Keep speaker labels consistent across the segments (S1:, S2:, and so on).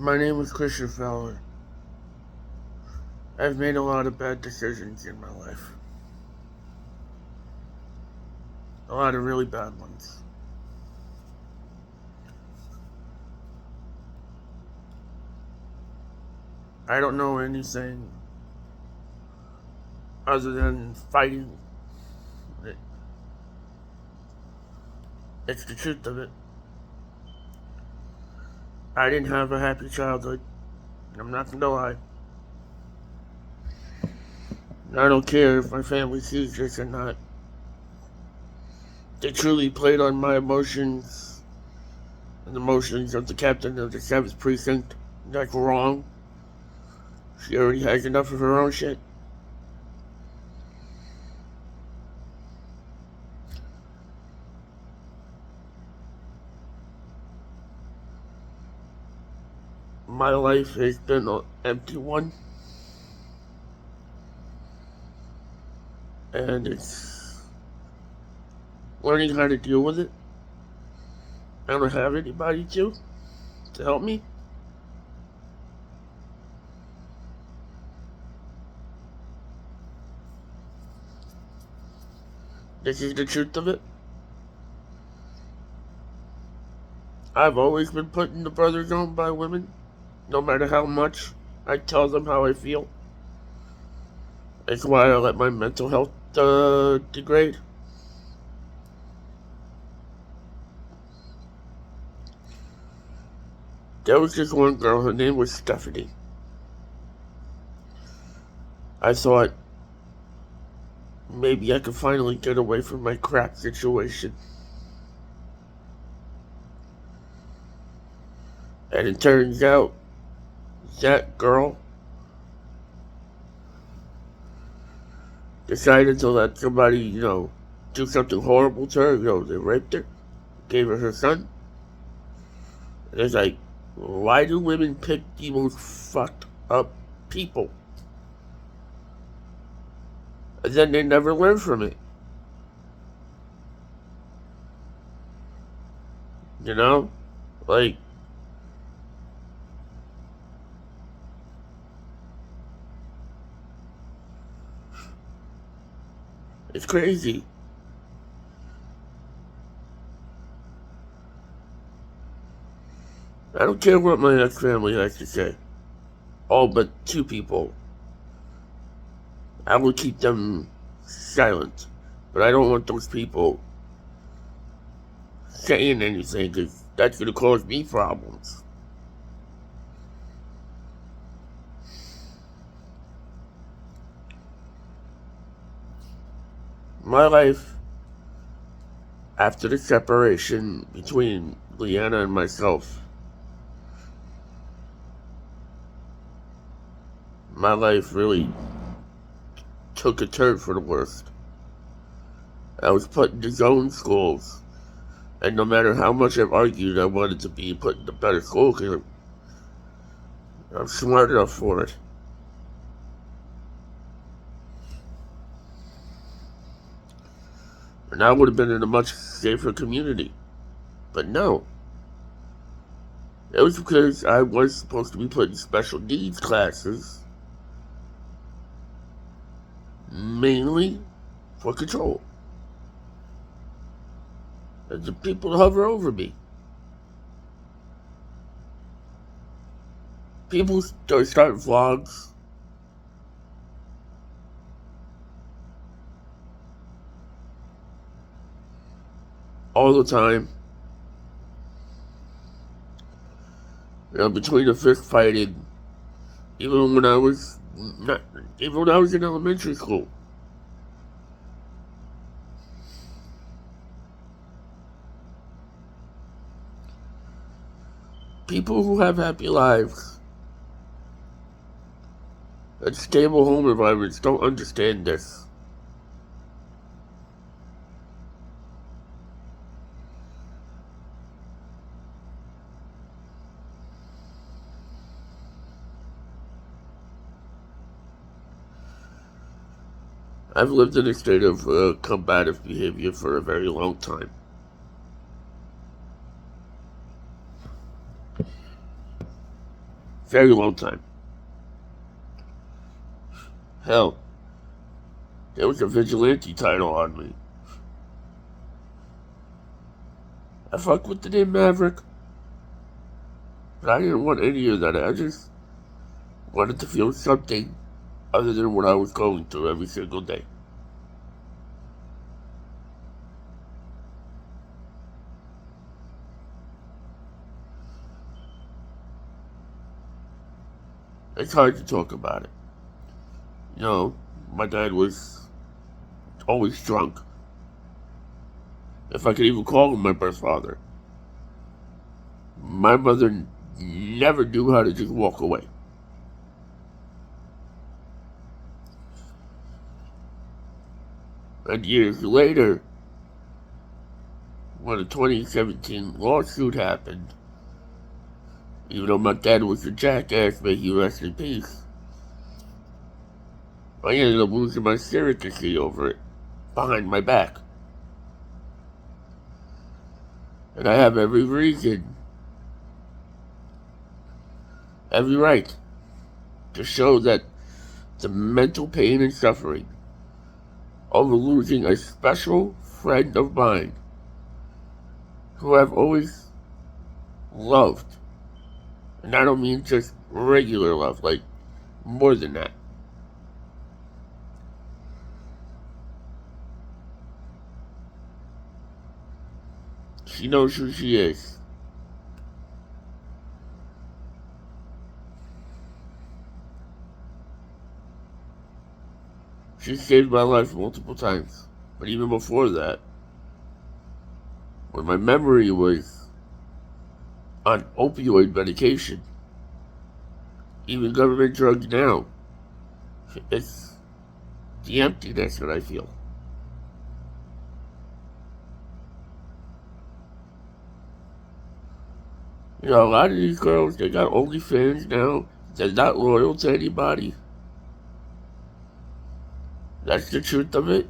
S1: My name is Christian Fowler. I've made a lot of bad decisions in my life. A lot of really bad ones. I don't know anything other than fighting. It's the truth of it. I didn't have a happy childhood. I'm not gonna lie. I don't care if my family sees this or not. They truly played on my emotions and the emotions of the captain of the 7th Precinct. That's wrong. She already has enough of her own shit. My life has been an empty one. And it's learning how to deal with it. I don't have anybody to help me. This is the truth of it. I've always been put in the brother zone by women, no matter how much I tell them how I feel. That's why I let my mental health degrade. There was this one girl, her name was Stephanie. I thought maybe I could finally get away from my crap situation. And it turns out that girl decided to let somebody, do something horrible to her. They raped her, gave her son. And it's like, why do women pick the most fucked up people? And then they never learn from it. Like, it's crazy. I don't care what my ex-family has to say. All but 2 people. I will keep them silent. But I don't want those people saying anything, because that's going to cause me problems. My life, after the separation between Leanna and myself, my life really took a turn for the worst. I was put into zone schools, and no matter how much I've argued I wanted to be put into better school, because I'm smart enough for it. And I would have been in a much safer community. But no. It was because I was supposed to be put in special needs classes, mainly for control. And the people hover over me. People start vlogs. All the time. Between the fist fighting, even when I was in elementary school. People who have happy lives and stable home environments don't understand this. I've lived in a state of combative behavior for a very long time. Very long time. Hell, there was a vigilante title on me. I fucked with the name Maverick, but I didn't want any of that. I just wanted to feel something other than what I was going through every single day. It's hard to talk about it. You know, my dad was always drunk. If I could even call him my birth father. My mother never knew how to just walk away. And years later, when the 2017 lawsuit happened, even though my dad was a jackass, may he rest in peace, I ended up losing my surrogacy over it, behind my back. And I have every reason, every right, to show that the mental pain and suffering over losing a special friend of mine who I've always loved. And I don't mean just regular love, like more than that. She knows who she is. She saved my life multiple times. But even before that, when my memory was on opioid medication, even government drugs now, it's the emptiness that I feel. You know, a lot of these girls, they got OnlyFans now. They're not loyal to anybody. That's the truth of it.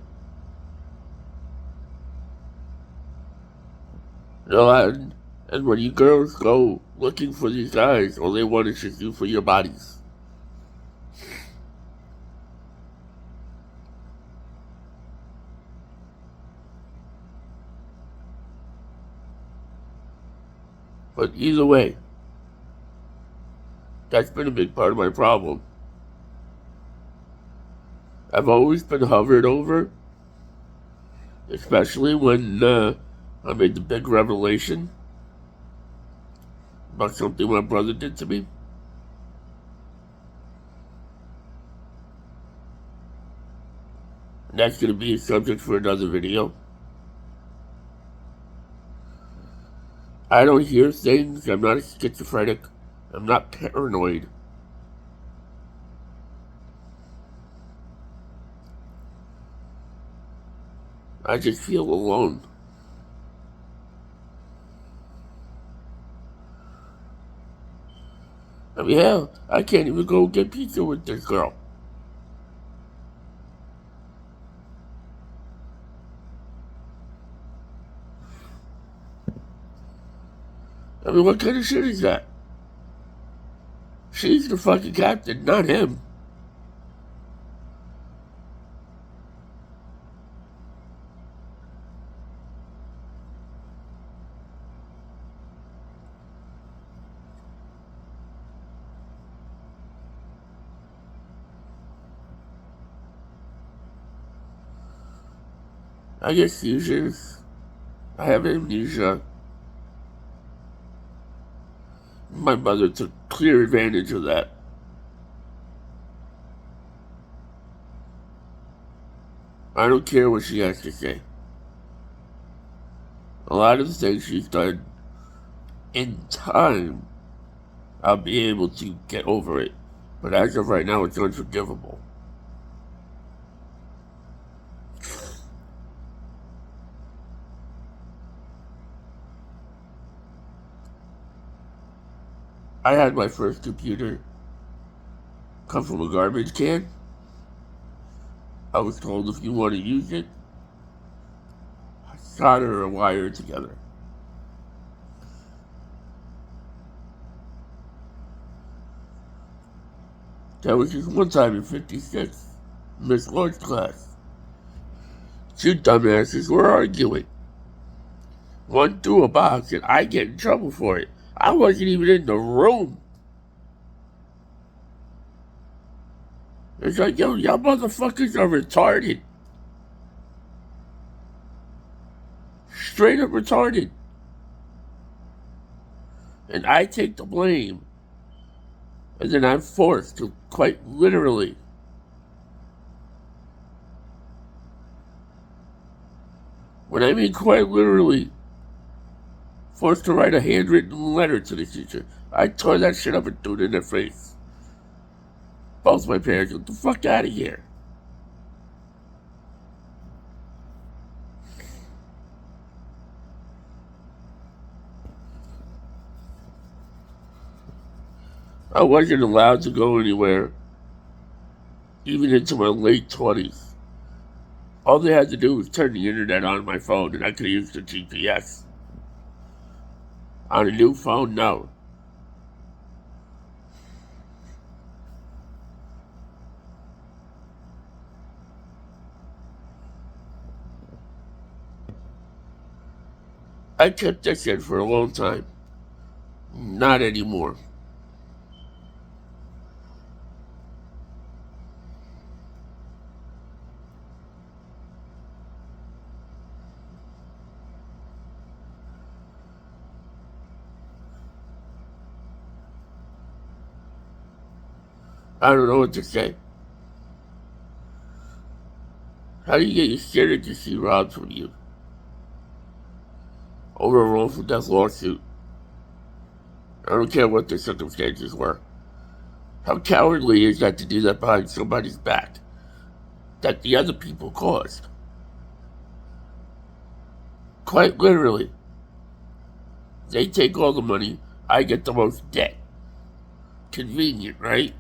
S1: You know, and when you girls go looking for these guys, all they want is just you for your bodies. But either way, that's been a big part of my problem. I've always been hovered over, especially when I made the big revelation about something my brother did to me. And that's going to be a subject for another video. I don't hear things. I'm not a schizophrenic. I'm not paranoid. I just feel alone. I mean, hell, I can't even go get pizza with this girl. I mean, what kind of shit is that? She's the fucking captain, not him. I get seizures. I have amnesia. My mother took clear advantage of that. I don't care what she has to say. A lot of the things she's done, in time, I'll be able to get over it. But as of right now, it's unforgivable. I had my first computer come from a garbage can. I was told if you want to use it, solder a wire together. There was just one time in 56, Miss Lord's class. Two dumbasses were arguing. One threw a box and I get in trouble for it. I wasn't even in the room. It's like, yo, y'all motherfuckers are retarded. Straight up retarded. And I take the blame. And then I'm forced to, quite literally, when I mean quite literally, forced to write a handwritten letter to the teacher. I tore that shit up and threw it in their face. Both my parents, get the fuck out of here. I wasn't allowed to go anywhere, even into my late 20s. All they had to do was turn the internet on my phone and I could use the GPS. On a new phone, no. I kept that shit for a long time. Not anymore. I don't know what to say. How do you get your surrogacy robbed from you? Over a wrongful death lawsuit. I don't care what the circumstances were. How cowardly is that to do that behind somebody's back that the other people caused? Quite literally. They take all the money, I get the most debt. Convenient, right?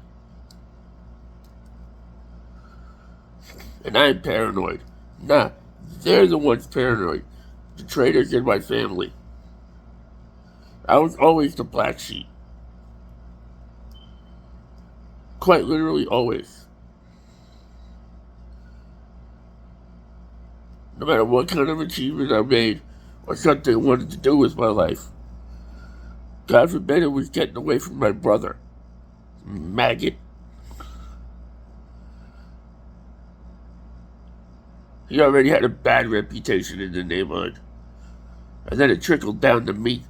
S1: And I'm paranoid. Nah, they're the ones paranoid. The traitors in my family. I was always the black sheep. Quite literally always. No matter what kind of achievement I made or something I wanted to do with my life. God forbid it was getting away from my brother. Maggot. He already had a bad reputation in the neighborhood. And then it trickled down to me.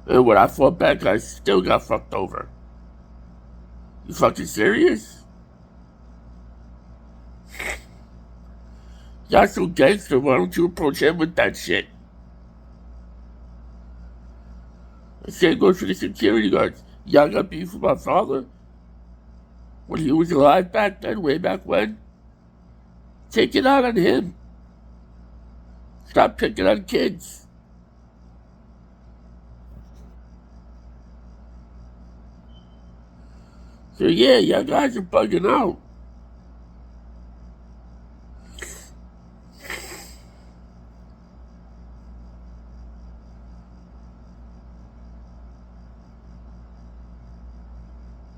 S1: And when I fought back, I still got fucked over. You fucking serious? Y'all so gangster, why don't you approach him with that shit? The same goes for the security guards. Y'all got beef with my father? When he was alive back then, way back when? Take it out on him. Stop picking on kids. So yeah, y'all guys are bugging out.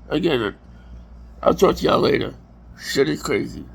S1: Again, I'll talk to y'all later. Shit is crazy.